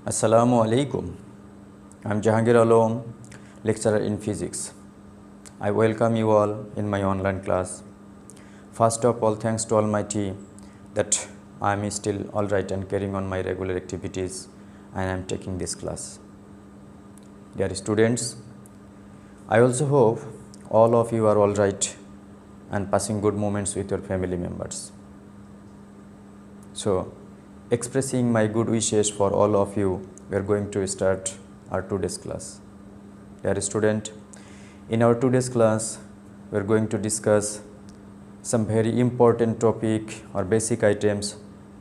Assalamu alaikum. I am Jahangir Alom, lecturer in physics. I welcome you all in my online class. First of all, thanks to Almighty that I am still alright and carrying on my regular activities and I am taking this class. Dear students, I also hope all of you are alright and passing good moments with your family members. So, expressing my good wishes for all of you, we are going to start our today's class. Dear student, in our today's class, we are going to discuss some very important topic or basic items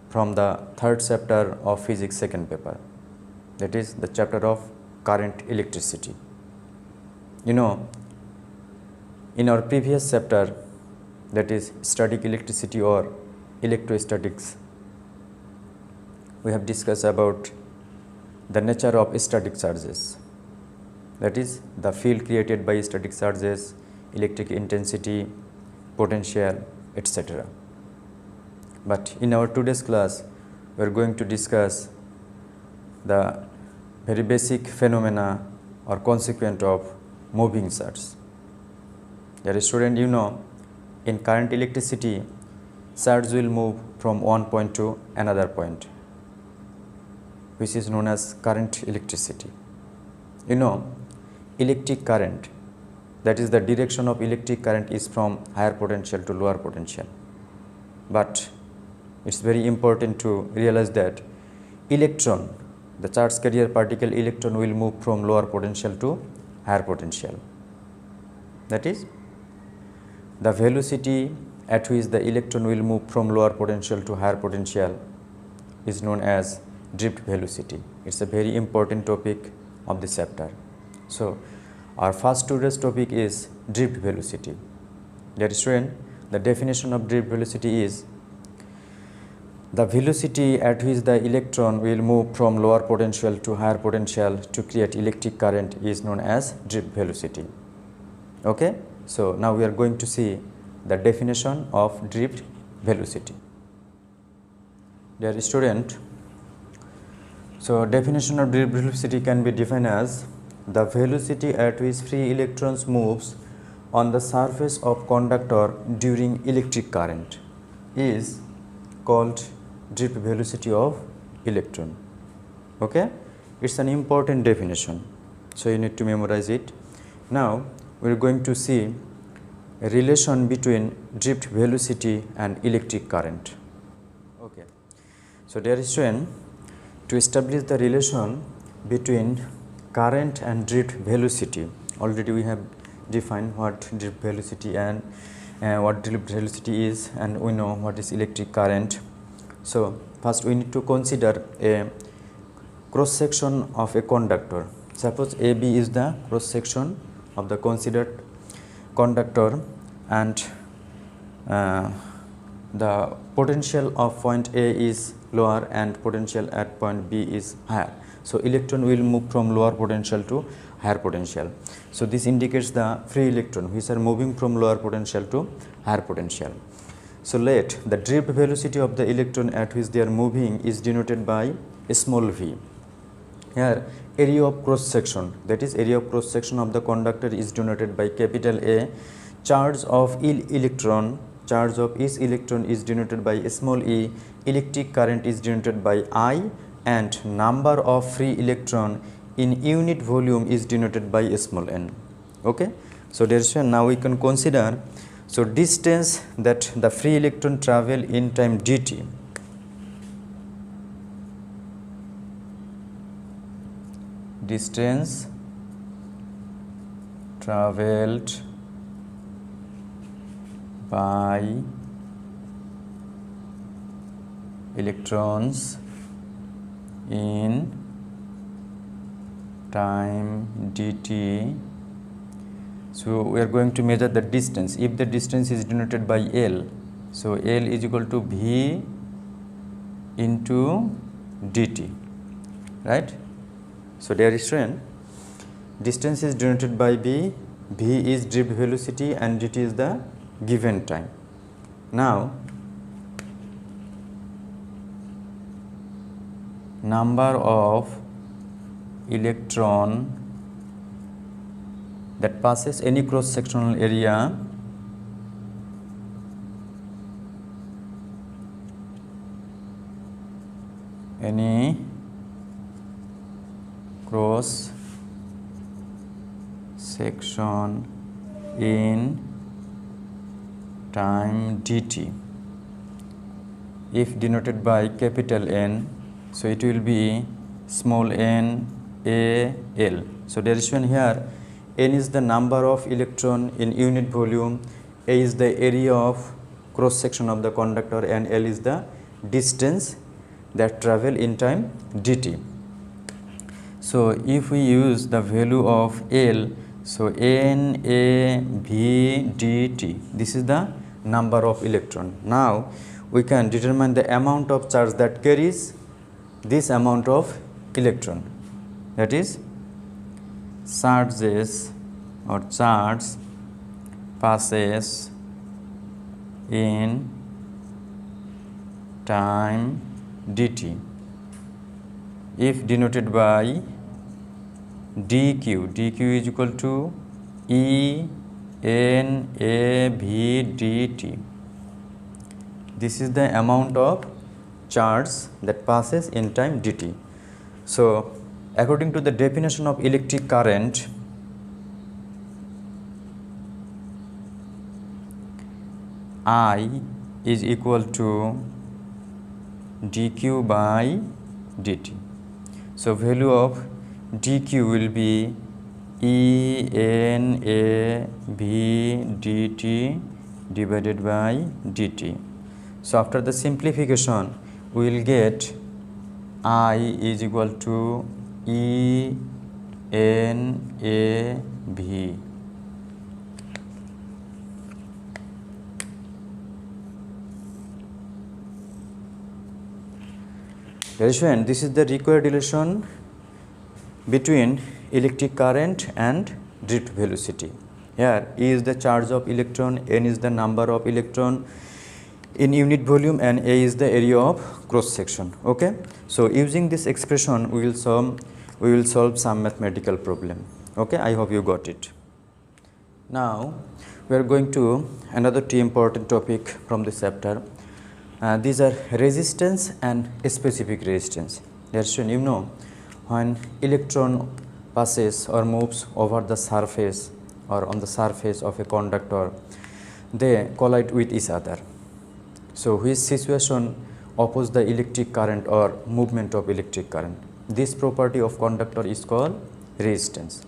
from the third chapter of physics second paper, that is the chapter of current electricity. You know, in our previous chapter, that is static electricity or electrostatics, we have discussed about the nature of static charges, that is the field created by static charges, electric intensity, potential, etc. But in our today's class, we are going to discuss the very basic phenomena or consequent of moving charge. Dear student, you know, in current electricity, charge will move from one point to another point, which is known as current electricity. You know, electric current, that is the direction of electric current is from higher potential to lower potential. But it's very important to realize that electron, the charge carrier particle electron, will move from lower potential to higher potential. That is, the velocity at which the electron will move from lower potential to higher potential is known as drift velocity. It's a very important topic of this chapter. So, our first today's topic is drift velocity. Dear student, the definition of drift velocity is the velocity at which the electron will move from lower potential to higher potential to create electric current is known as drift velocity. Okay? So, now we are going to see the definition of drift velocity. Dear student, so definition of drift velocity can be defined as the velocity at which free electrons moves on the surface of conductor during electric current is called drift velocity of electron. Okay? It's an important definition, so you need to memorize it. Now we are going to see a relation between drift velocity and electric current. Okay. So dear student, to establish the relation between current and drift velocity, already we have defined what drift velocity and what drift velocity is, and we know what is electric current. So first we need to consider a cross section of a conductor. Suppose AB is the cross section of the considered conductor, and the potential of point A is lower and potential at point B is higher. So electron will move from lower potential to higher potential. So this indicates the free electron which are moving from lower potential to higher potential. So let the drift velocity of the electron at which they are moving is denoted by a small v. Here area of cross section, that is area of cross section of the conductor, is denoted by capital A. Charge of each electron is denoted by small e. Electric current is denoted by I, and number of free electron in unit volume is denoted by small n. Okay? So now we can consider, so distance that the free electron travel in time dt, distance traveled by electrons in time dt. So we are going to measure the distance. If the distance is denoted by L, so L is equal to V into dt, right? So dear student, distance is denoted by V, V is drift velocity and dt is the given time. Now number of electron that passes any cross sectional area any cross section in time dt, if denoted by capital N, so it will be small n a l. So there is one here, n is the number of electron in unit volume, a is the area of cross section of the conductor, and l is the distance that travel in time dt. So if we use the value of L, so N A V dt, this is the number of electron. Now we can determine the amount of charge that carries this amount of electron, that is charges or charge passes in time dt, if denoted by dq. dq is equal to E N A V dt. This is the amount of charge that passes in time dt. So according to the definition of electric current, I is equal to dq by dt. So value of dq will be E N A V dt divided by dt. So after the simplification, we will get I is equal to E N A V. This is the required relation between electric current and drift velocity. Here E is the charge of electron, N is the number of electron in unit volume, and A is the area of cross section. Okay, so using this expression we will solve some mathematical problem. Okay, I hope you got it. Now we are going to another two important topic from this chapter. These are resistance and specific resistance. That's when, you know, when electron passes or moves over the surface or on the surface of a conductor, they collide with each other. So which situation oppose the electric current or movement of electric current? This property of conductor is called resistance,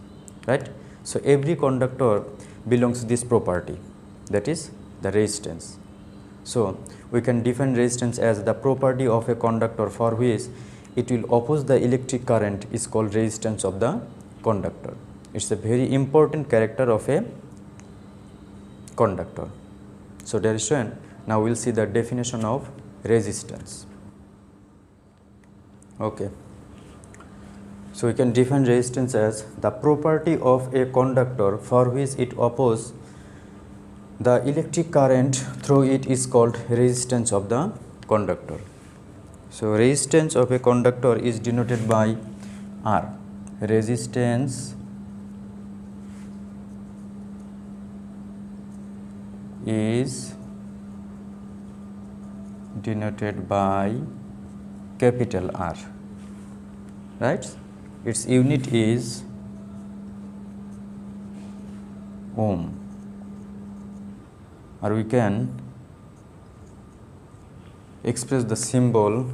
right? So every conductor belongs to this property, that is the resistance. So we can define resistance as the property of a conductor for which it will oppose the electric current is called resistance of the conductor. It's a very important character of a conductor. So there is one. Now we will see the definition of resistance. Okay. So we can define resistance as the property of a conductor for which it opposes the electric current through it is called resistance of the conductor. So resistance of a conductor is denoted by R. Resistance is denoted by capital R, right? Its unit is ohm, or we can express the symbol,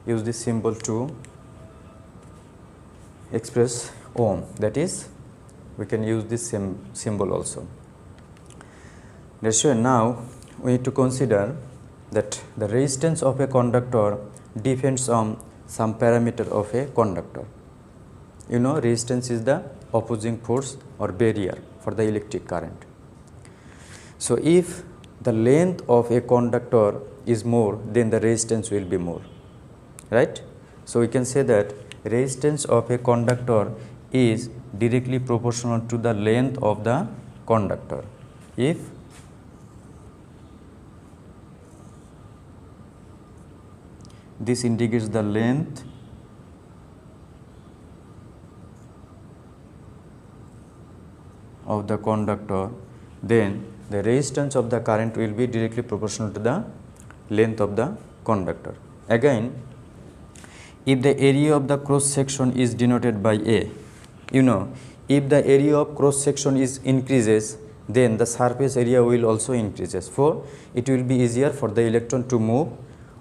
use this symbol to express ohm, that is we can use this symbol also. Now we need to consider that the resistance of a conductor depends on some parameter of a conductor. You know, resistance is the opposing force or barrier for the electric current. So if the length of a conductor is more, then the resistance will be more, right? So we can say that resistance of a conductor is directly proportional to the length of the conductor. If this indicates the length of the conductor, then the resistance of the current will be directly proportional to the length of the conductor. Again, if the area of the cross section is denoted by A, if the area of cross section is increases, then the surface area will also increases, for it will be easier for the electron to move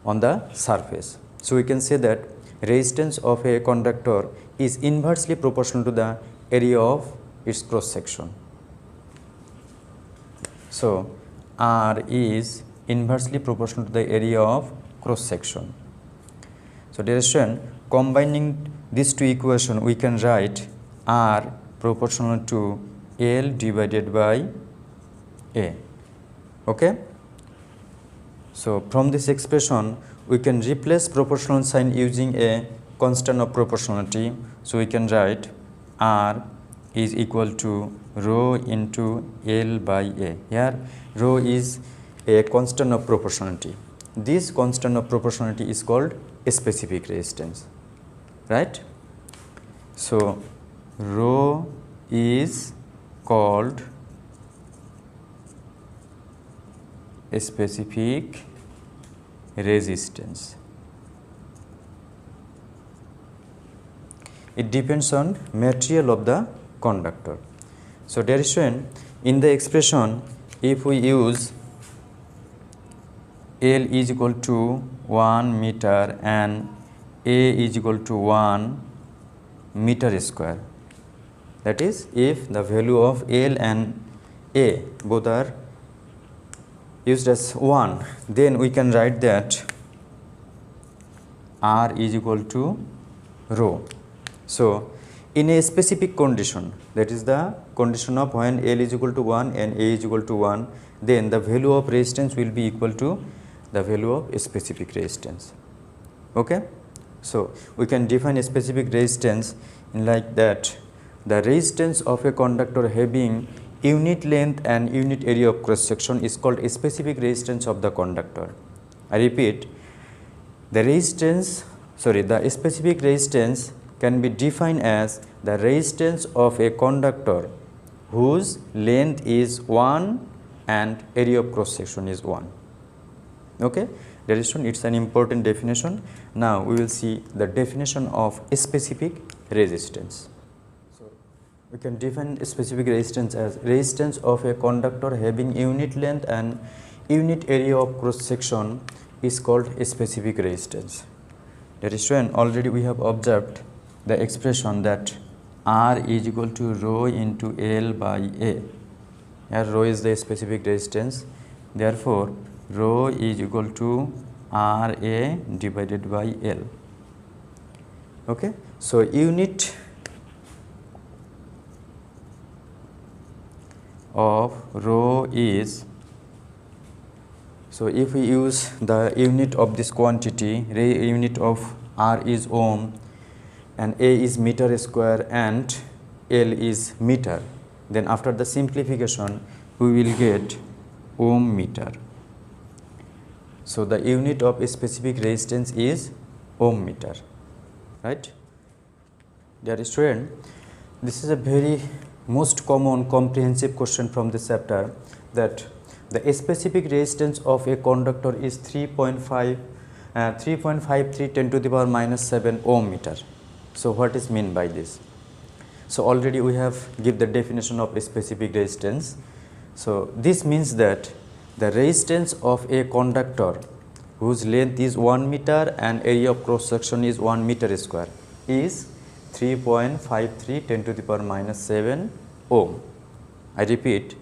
on the surface. So we can say that resistance of a conductor is inversely proportional to the area of its cross section. So R is inversely proportional to the area of cross section. So dear student, combining these two equations, we can write R proportional to L divided by A. Okay? So from this expression, we can replace proportional sign using a constant of proportionality. So we can write R is equal to rho into L by A. Here rho is a constant of proportionality. This constant of proportionality is called a specific resistance, right? So rho is called a specific resistance. It depends on material of the conductor. So dear student, in the expression, if we use L is equal to 1 meter and A is equal to 1 meter square, that is, if the value of L and A both are used as 1, then we can write that R is equal to rho. So in a specific condition, that is the condition of when L is equal to 1 and A is equal to 1, then the value of resistance will be equal to the value of a specific resistance. Okay? So we can define a specific resistance in like that: the resistance of a conductor having unit length and unit area of cross section is called a specific resistance of the conductor. I repeat, the specific resistance can be defined as the resistance of a conductor whose length is 1 and area of cross section is 1. Okay, that is, it's an important definition. Now we will see the definition of a specific resistance. So we can define a specific resistance as resistance of a conductor having unit length and unit area of cross section is called a specific resistance. That is when already we have observed the expression that R is equal to rho into L by A. Here rho is the specific resistance, therefore rho is equal to RA divided by L. Okay, so unit of rho is, so if we use the unit of this quantity, unit of R is ohm and A is meter square and L is meter, then after the simplification we will get ohm meter. So the unit of a specific resistance is ohm meter, right? Dear student, this is a very most common comprehensive question from this chapter, that the specific resistance of a conductor is 3.53 10 to the power minus 7 ohm meter. So what is meant by this? So already we have give the definition of a specific resistance. So this means that the resistance of a conductor whose length is 1 meter and area of cross section is 1 meter square is 3.53 10 to the power minus 7 ohm. I repeat,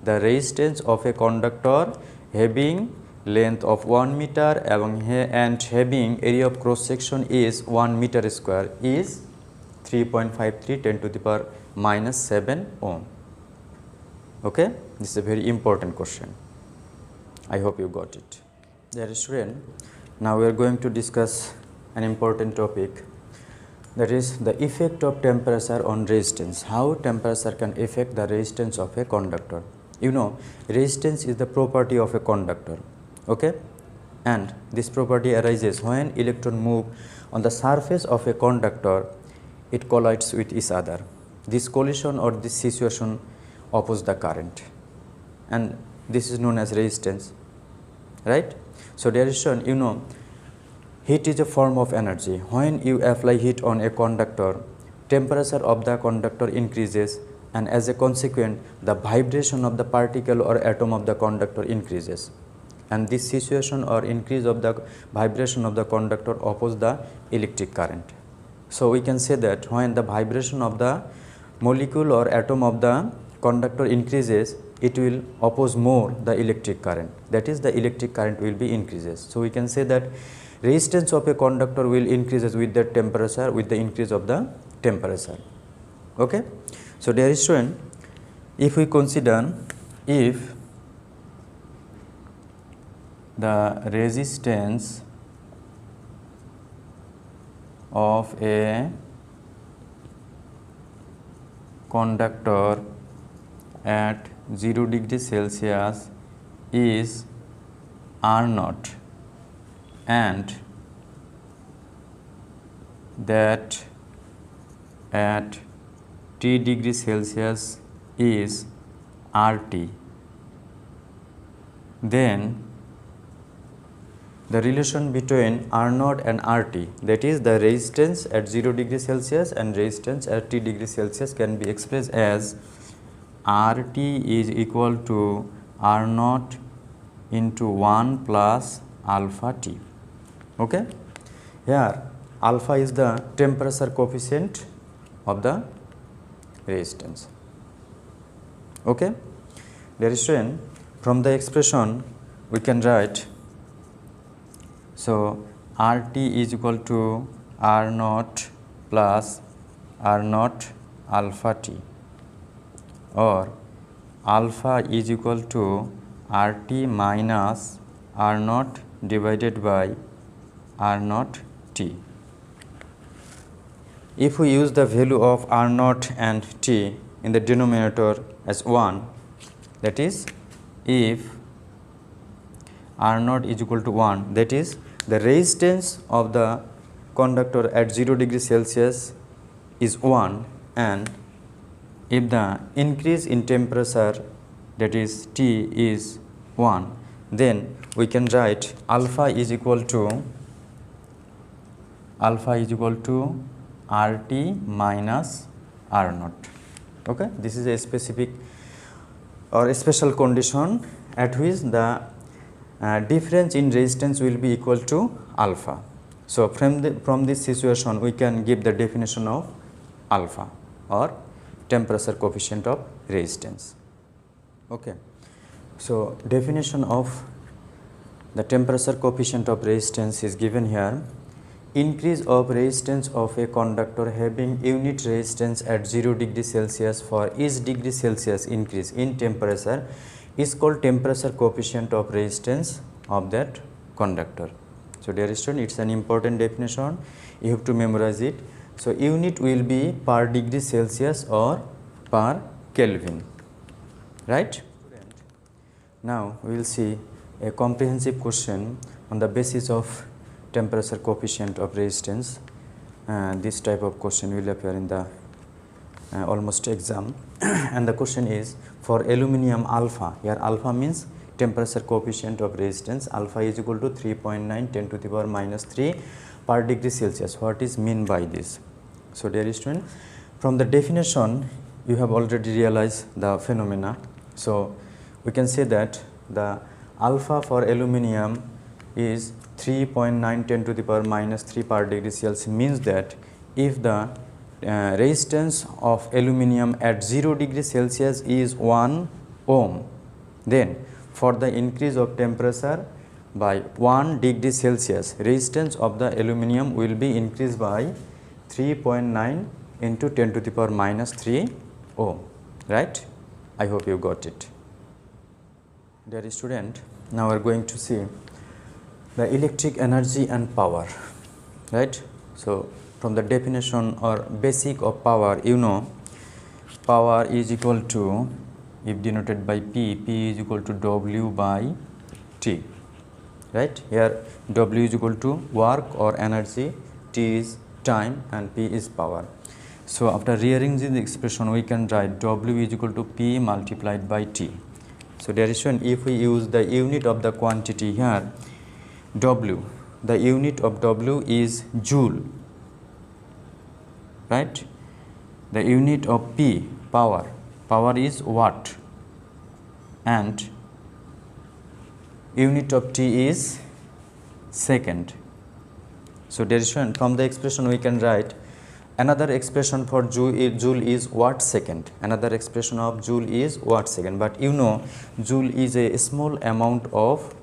the resistance of a conductor having length of 1 meter and having area of cross section is 1 meter square is 3.53 10 to the power minus 7 ohm. Okay, this is a very important question. I hope you got it. Dear student, now we are going to discuss an important topic, that is the effect of temperature on resistance. How temperature can affect the resistance of a conductor. You know, resistance is the property of a conductor, okay, and this property arises when electron move on the surface of a conductor, it collides with each other. This collision or this situation oppose the current, and this is known as resistance, right? So dear student, you know, heat is a form of energy. When you apply heat on a conductor, temperature of the conductor increases, and as a consequence the vibration of the particle or atom of the conductor increases, and this situation or increase of the vibration of the conductor oppose the electric current. So we can say that when the vibration of the molecule or atom of the conductor increases, it will oppose more the electric current, that is the electric current will be increases. So we can say that resistance of a conductor will increases with the temperature, with the increase of the temperature. Okay. So dear student, if we consider if the resistance of a conductor at 0 degree Celsius is R naught, and that at T degree Celsius is RT, then the relation between R naught and RT, that is the resistance at 0 degree Celsius and resistance at T degree Celsius, can be expressed as RT is equal to R naught into 1 plus alpha T. Okay. Here alpha is the temperature coefficient of the resistance. Okay. Dear student, from the expression we can write, so RT is equal to R naught plus R naught alpha T, or alpha is equal to RT minus R naught divided by R naught T. If we use the value of R naught and T in the denominator as 1, that is if R naught is equal to 1, that is the resistance of the conductor at 0 degree Celsius is 1, and if the increase in temperature, that is T, is 1, then we can write alpha is equal to RT minus R naught. Okay. This is a specific or a special condition at which the difference in resistance will be equal to alpha. So from this situation we can give the definition of alpha, or temperature coefficient of resistance. Okay. So definition of the temperature coefficient of resistance is given here. Increase of resistance of a conductor having unit resistance at 0 degree Celsius for each degree Celsius increase in temperature is called temperature coefficient of resistance of that conductor. So dear student, it's an important definition, you have to memorize it. So unit will be per degree Celsius or per Kelvin, right? Now we will see a comprehensive question on the basis of temperature coefficient of resistance. This type of question will appear in the almost exam and the question is for aluminum alpha. Here alpha means temperature coefficient of resistance. Alpha is equal to 3.9 10 to the power minus 3 per degree Celsius. What is mean by this? So dear student, from the definition you have already realized the phenomena. So we can say that the alpha for aluminum is 3.9 10 to the power minus 3 per degree Celsius, means that if the resistance of aluminum at 0 degree Celsius is 1 ohm, then for the increase of temperature by 1 degree Celsius, resistance of the aluminum will be increased by 3.9 into 10 to the power minus 3 ohm, right? I hope you got it. Dear student, now we are going to see the electric energy and power, right? So from the definition or basic of power, you know, power is equal to, if denoted by P, P is equal to W by T, right? Here W is equal to work or energy, T is time and P is power. So after rearranging the expression, we can write W is equal to P multiplied by T. So dear student, if we use the unit of the quantity here, W, the unit of W is joule, right? The unit of P, power is watt, and unit of T is second. So dear student, from the expression we can write another expression for joule is watt second. Another expression of joule is watt second. But you know, joule is a small amount of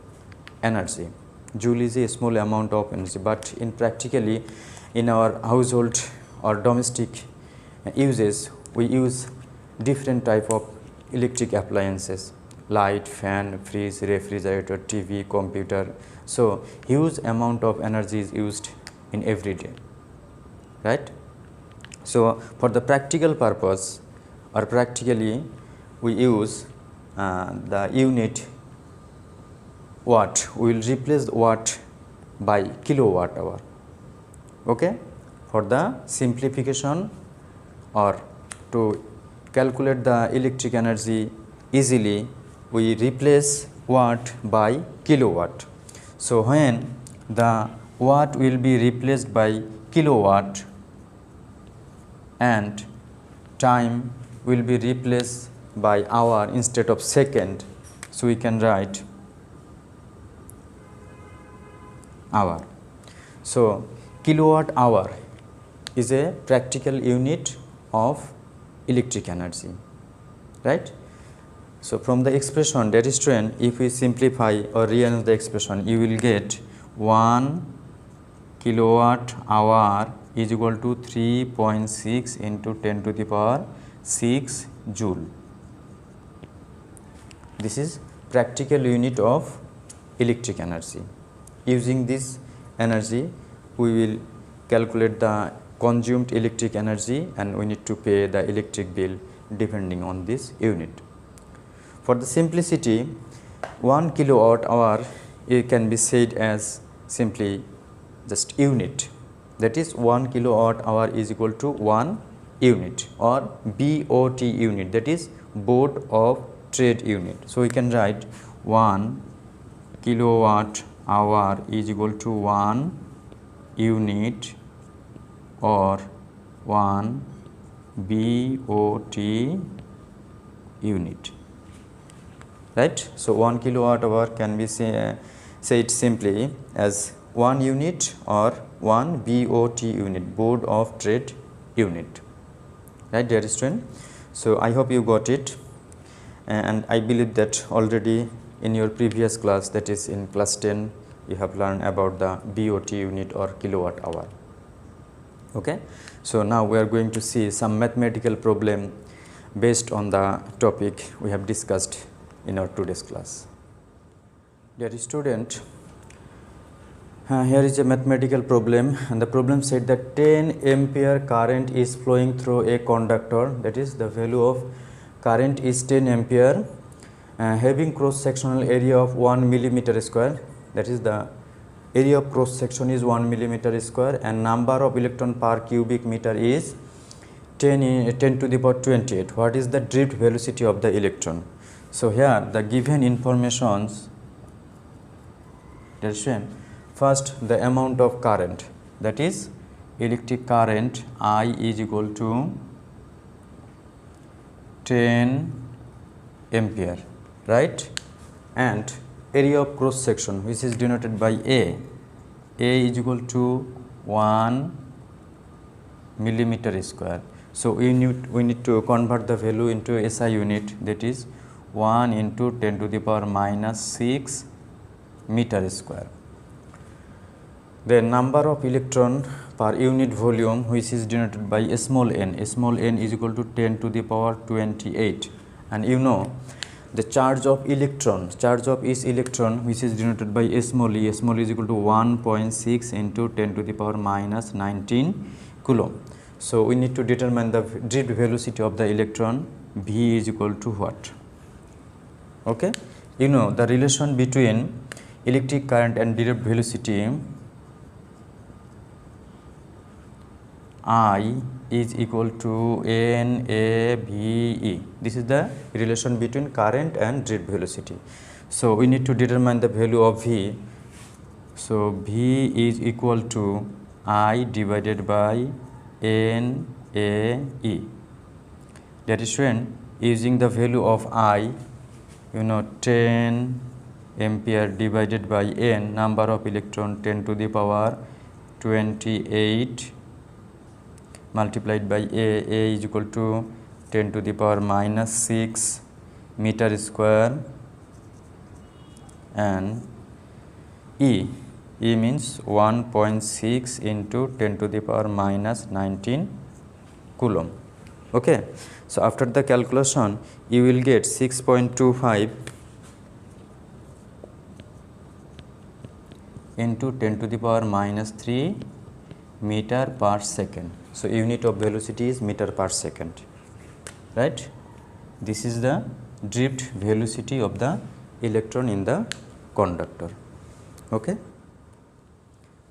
energy. Joule is a small amount of energy. But in practically, in our household or domestic uses, we use different type of electric appliances: light, fan, fridge, refrigerator, TV, computer. So huge amount of energy is used in every day, right? So for the practical purpose, or practically, we use the unit watt. We will replace watt by kilowatt hour. Okay, for the simplification or to calculate the electric energy easily, we replace watt by kilowatt. So when the watt will be replaced by kilowatt and time will be replaced by hour instead of second, so we can write hour. So kilowatt hour is a practical unit of electric energy, right? So from the expression, that is true, if we simplify or rearrange the expression, you will get 1 kilowatt hour is equal to 3.6 into 10 to the power 6 joule. This is practical unit of electric energy. Using this energy, we will calculate the consumed electric energy, and we need to pay the electric bill depending on this unit. For the simplicity, 1 kilowatt hour, it can be said as simply just unit. That is 1 kilowatt hour is equal to 1 unit, or BOT unit, that is Board of Trade unit. So we can write 1 kilowatt hour is equal to 1 unit, or 1 BOT unit, right? So 1 kilowatt hour can be said simply as 1 unit or 1 BOT unit, Board of Trade unit, right, dear student? So I hope you got it, and I believe that already in your previous class, that is in class 10, you have learned about the BOT unit or kilowatt hour. Okay, so now we are going to see some mathematical problem based on the topic we have discussed in our today's class. Dear student, here is a mathematical problem, and the problem said that 10 ampere current is flowing through a conductor, that is the value of current is 10 ampere, having cross sectional area of 1 millimeter square, that is the area of cross section is 1 millimeter square, and number of electron per cubic meter is 10 to the power 28. What is the drift velocity of the electron? So here the given informations, first the amount of current, that is electric current I is equal to 10 ampere, right? And area of cross section, which is denoted by A is equal to 1 millimeter square. So we need to convert the value into SI unit, that is 1 into 10 to the power minus 6 meter square. The number of electron per unit volume, which is denoted by small n is equal to 10 to the power 28, and you know the charge of each electron, which is denoted by small e is equal to 1.6 into 10 to the power minus 19 coulomb. So we need to determine the drift velocity of the electron. V is equal to what? Okay, you know the relation between electric current and drift velocity, I is equal to NAVE. This is the relation between current and drift velocity. So we need to determine the value of V. So V is equal to I divided by NAE. That is when using the value of I, 10 ampere divided by N, number of electron 10 to the power 28 multiplied by A is equal to 10 to the power minus 6 meter square, and E means 1.6 into 10 to the power minus 19 coulomb. Okay. So after the calculation you will get 6.25 into 10 to the power minus 3 meter per second. So unit of velocity is meter per second, right? This is the drift velocity of the electron in the conductor. Okay.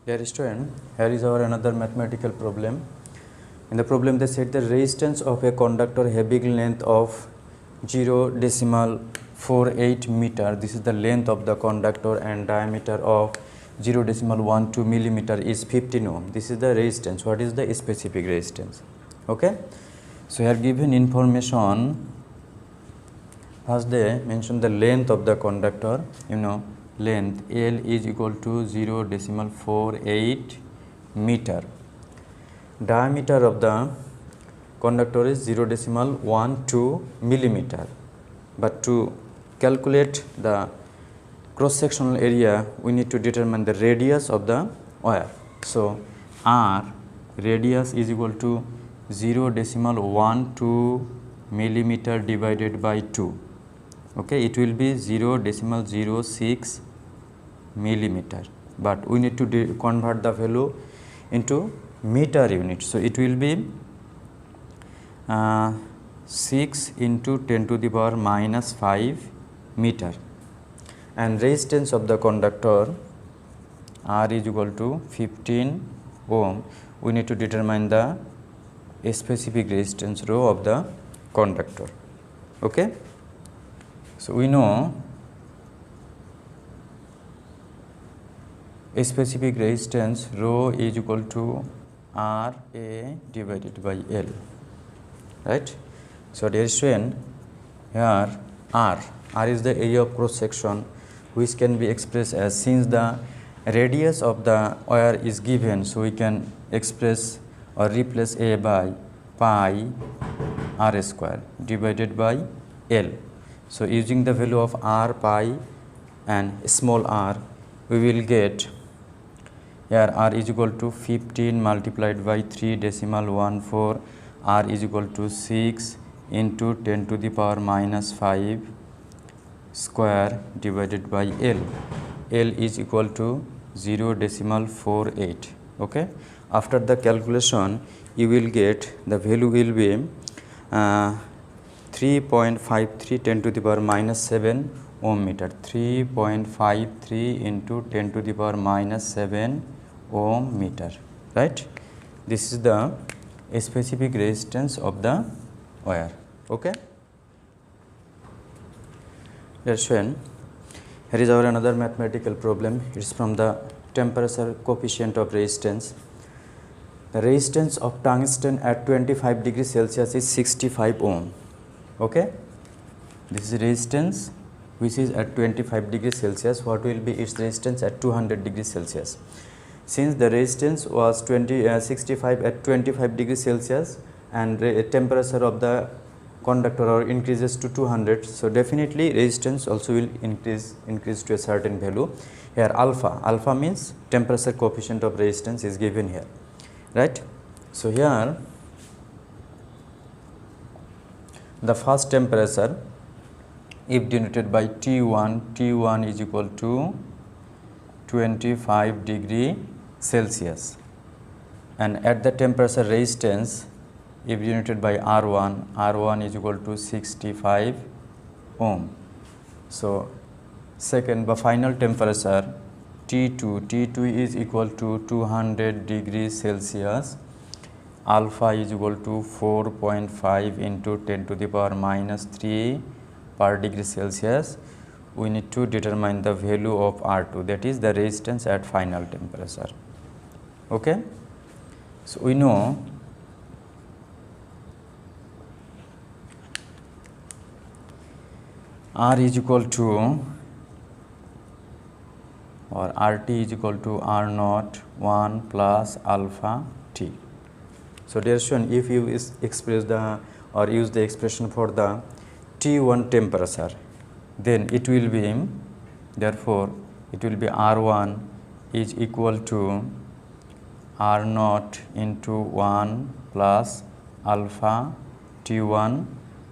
Dear student, here is our another mathematical problem. In the problem they said the resistance of a conductor having length of 0.48 meter, this is the length of the conductor, and diameter of 0.12 millimeter is 15 ohm. This is the resistance. What is the specific resistance? Okay. So here given information, first they mention the length of the conductor, length L is equal to 0.48 meter. Diameter of the conductor is 0.12 millimeter. But to calculate the cross-sectional area, we need to determine the radius of the wire. So R radius is equal to 0.12 millimeter divided by 2. Okay, it will be 0.06 millimeter, but we need to convert the value into meter unit. So it will be 6 into 10 to the power minus 5 meter, and resistance of the conductor R is equal to 15 ohm. We need to determine the specific resistance rho of the conductor. Okay. So we know a specific resistance rho is equal to RA divided by L, right? So dear student, here R is the area of cross section, which can be expressed as, since the radius of the wire is given, so we can express or replace A by pi R square divided by L. So using the value of R, pi and small r, we will get here R is equal to 15 multiplied by 3.14, R is equal to 6 into 10 to the power minus 5 square divided by L. L is equal to 0.48. Okay. After the calculation, you will get the value will be 3.53 10 to the power minus 7 ohm meter. 3.53 into 10 to the power minus 7 ohm meter, right? This is the specific resistance of the wire. Okay. Yes, here is our another mathematical problem. It is from the temperature coefficient of resistance. The resistance of tungsten at 25 degrees Celsius is 65 ohm. Okay. This is resistance which is at 25 degrees Celsius. What will be its resistance at 200 degrees Celsius? Since the resistance was 65 at 25 degrees Celsius and the temperature of the conductor increases to 200, so definitely resistance also will increase to a certain value. Here alpha means temperature coefficient of resistance is given here, right? So here the first temperature, if denoted by T1 is equal to 25 degree Celsius, and at the temperature resistance, if denoted by R1 is equal to 65 ohm. So second, the final temperature T2 is equal to 200 degrees Celsius, alpha is equal to 4.5 into 10 to the power minus 3 per degree Celsius, we need to determine the value of R2, that is the resistance at final temperature. Okay. So we know R is equal to, or RT is equal to R naught 1 plus alpha T. So dear student, if you express the or use the expression for the T1 temperature, then it will be, therefore it will be R1 is equal to R naught into 1 plus alpha T1,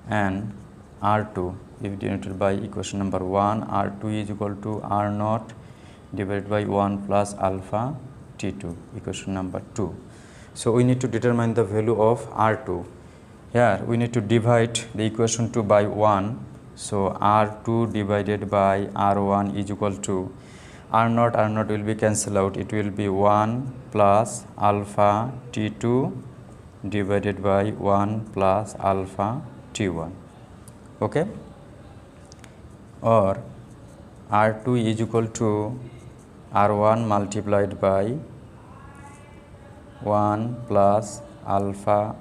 and R2 if denoted by equation number 1, R2 is equal to R naught divided by 1 plus alpha T2, equation number 2. So we need to determine the value of R2. Here we need to divide the equation 2 by 1. So R2 divided by R1 is equal to R naught will be cancelled out. It will be 1 plus alpha T2 divided by 1 plus alpha T1. Okay. Or R2 is equal to R1 multiplied by 1 plus alpha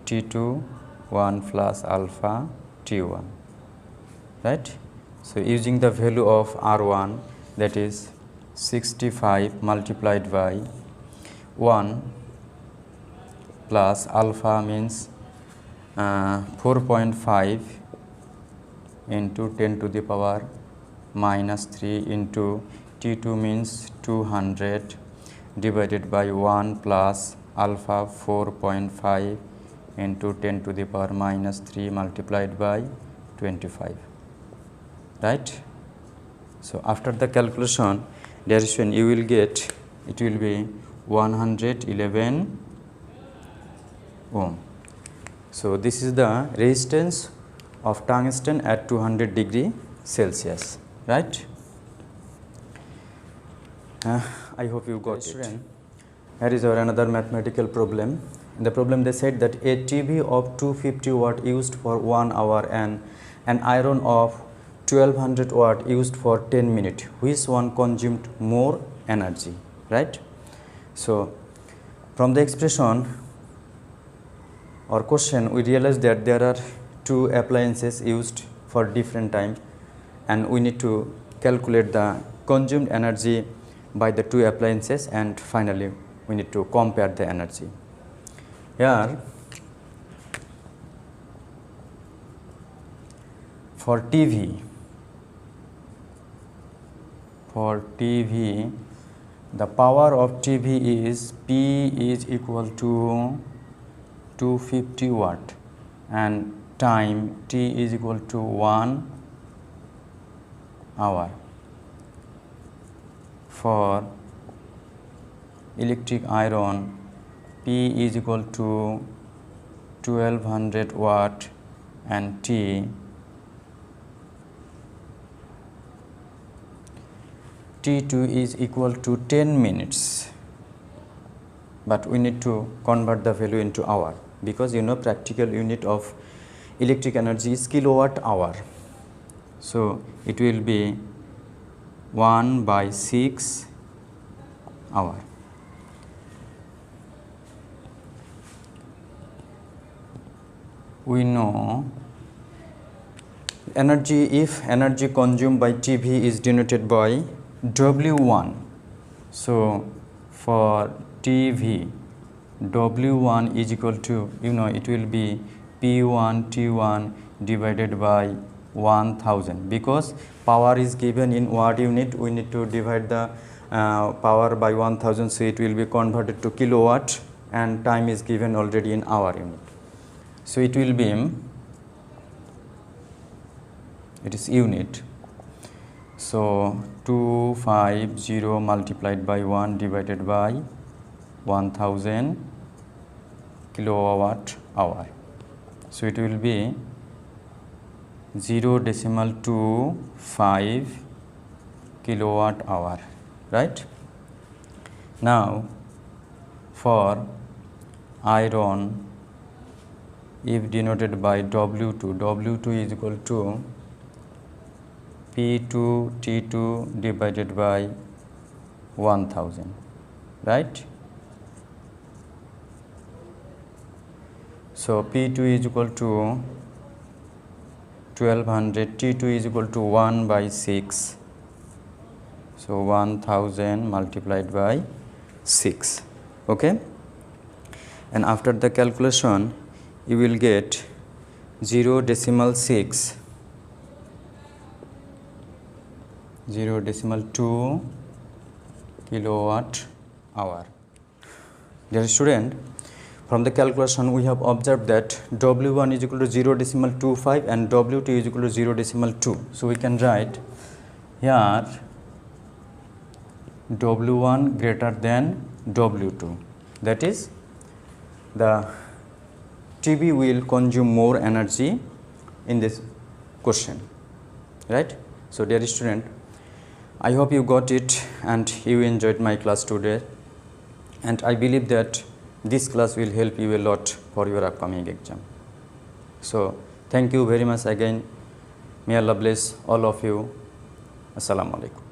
T2 1 plus alpha T1, right. So using the value of R1, that is 65 multiplied by 1 plus alpha means 4.5 into 10 to the power minus 3 into T2 means 200 divided by 1 plus alpha 4.5 into 10 to the power minus 3 multiplied by 25, right. So after the calculation, dear student, you will get, it will be 111 ohm. So this is the resistance of tungsten at 200 degree Celsius, right. I hope you got it. Here is our another mathematical problem. In the problem they said that a TV of 250 watt used for 1 hour and an iron of 1200 watt used for 10 minutes. Which one consumed more energy, right? So from the expression or question, we realize that there are two appliances used for different time, and we need to calculate the consumed energy by the two appliances, and finally we need to compare the energy. Here for TV, the power of TV is P is equal to 250 watt and time T is equal to 1 hour. For electric iron, P is equal to 1200 watt and T2 is equal to 10 minutes, but we need to convert the value into hour, because you know practical unit of electric energy is kilowatt hour. So it will be 1 by 6 hour. We know energy, if energy consumed by TV is denoted by W1. So for TV, W1 is equal to, you know, it will be P1 T1 divided by 1000, because power is given in watt unit, we need to divide the power by 1000, so it will be converted to kilowatt, and time is given already in hour unit. So it will be, it is unit, so 250 multiplied by 1 divided by 1000 kilowatt hour. So it will be 0.25 kilowatt hour, right. Now for iron if denoted by W2, W2 is equal to P2 T2 divided by 1000, right? So P2 is equal to 1200, T2 is equal to 1 by 6, so 1000 multiplied by 6, okay? And after the calculation you will get 0.6, 0.2 kilowatt hour. Dear student, from the calculation we have observed that W1 is equal to 0.25 and W2 is equal to 0.2. So we can write here W1 greater than W2, that is the TB will consume more energy in this question, right? So dear student, I hope you got it and you enjoyed my class today, and I believe that this class will help you a lot for your upcoming exam. So thank you very much again. May Allah bless all of you. Assalamu alaikum.